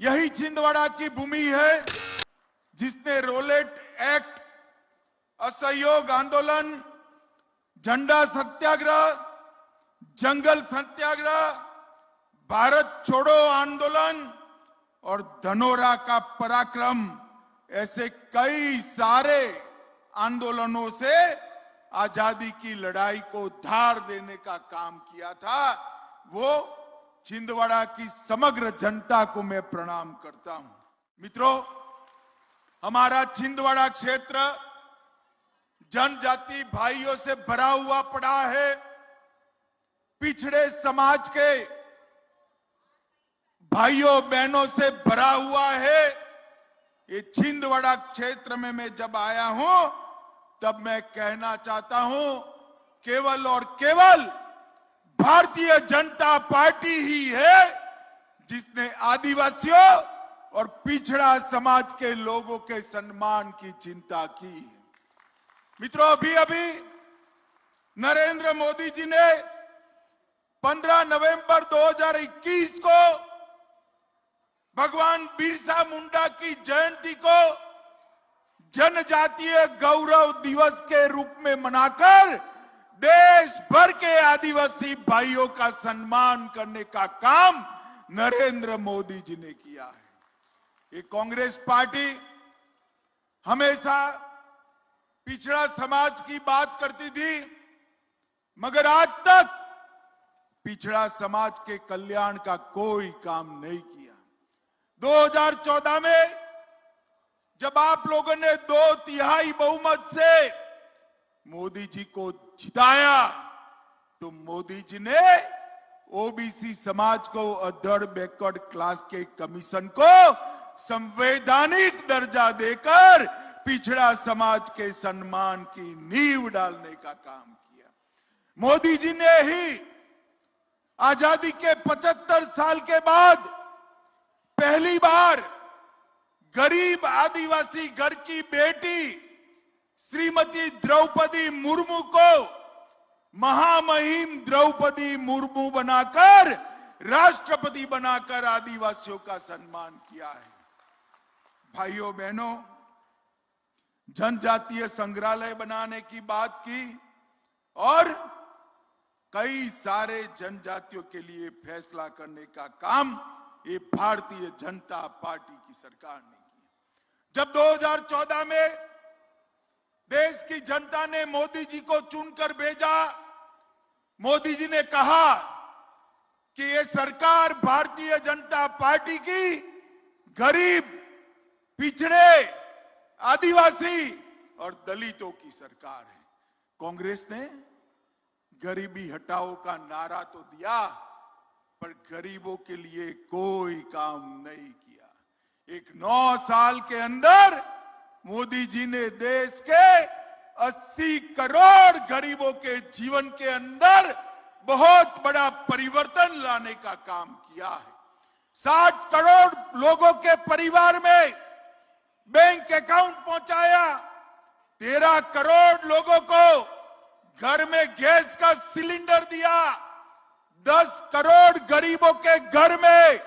यही छिंदवाड़ा की भूमि है जिसने रोलेट एक्ट, असहयोग आंदोलन, झंडा सत्याग्रह, जंगल सत्याग्रह, भारत छोड़ो आंदोलन और धनोरा का पराक्रम ऐसे कई सारे आंदोलनों से आजादी की लड़ाई को धार देने का काम किया था। वो छिंदवाड़ा की समग्र जनता को मैं प्रणाम करता हूं। मित्रों, हमारा छिंदवाड़ा क्षेत्र जनजाति भाइयों से भरा हुआ पड़ा है। पिछड़े समाज के भाइयों बहनों से भरा हुआ है। ये छिंदवाड़ा क्षेत्र में मैं जब आया हूं तब मैं कहना चाहता हूं, केवल और केवल भारतीय जनता पार्टी ही है जिसने आदिवासियों और पिछड़ा समाज के लोगों के सम्मान की चिंता की है। मित्रों, अभी नरेंद्र मोदी जी ने 15 नवंबर 2021 को भगवान बिरसा मुंडा की जयंती को जनजातीय गौरव दिवस के रूप में मनाकर देश भर के आदिवासी भाइयों का सम्मान करने का काम नरेंद्र मोदी जी ने किया है। ये कांग्रेस पार्टी हमेशा पिछड़ा समाज की बात करती थी, मगर आज तक पिछड़ा समाज के कल्याण का कोई काम नहीं किया। 2014 में जब आप लोगों ने 2/3 बहुमत से मोदी जी को जिताया तो मोदी जी ने ओबीसी समाज को, अदर बैकवर्ड क्लास के कमीशन को संवैधानिक दर्जा देकर पिछड़ा समाज के सम्मान की नींव डालने का काम किया। मोदी जी ने ही आजादी के 75 साल के बाद पहली बार गरीब आदिवासी घर की बेटी श्रीमती द्रौपदी मुर्मू को महामहिम द्रौपदी मुर्मू बनाकर राष्ट्रपति बनाकर आदिवासियों का सम्मान किया है। भाइयों बहनों, जनजातीय संग्रहालय बनाने की बात की और कई सारे जनजातियों के लिए फैसला करने का काम ये भारतीय जनता पार्टी की सरकार ने किया। जब 2014 में देश की जनता ने मोदी जी को चुनकर भेजा, मोदी जी ने कहा कि ये सरकार भारतीय जनता पार्टी की गरीब, पिछड़े, आदिवासी और दलितों की सरकार है। कांग्रेस ने गरीबी हटाओ का नारा तो दिया, पर गरीबों के लिए कोई काम नहीं किया। एक 9 साल के अंदर मोदी जी ने देश के 80 करोड़ गरीबों के जीवन के अंदर बहुत बड़ा परिवर्तन लाने का काम किया है। 60 करोड़ लोगों के परिवार में बैंक अकाउंट पहुंचाया। 13 करोड़ लोगों को घर में गैस का सिलेंडर दिया। 10 करोड़ गरीबों के घर में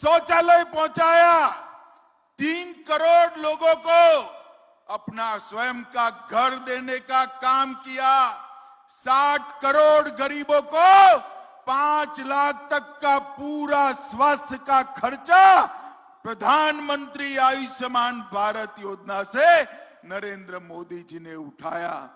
शौचालय पहुंचाया। 3 करोड़ लोगों को अपना स्वयं का घर देने का काम किया। 60 करोड़ गरीबों को 5 लाख तक का पूरा स्वास्थ्य का खर्चा प्रधानमंत्री आयुष्मान भारत योजना से नरेंद्र मोदी जी ने उठाया।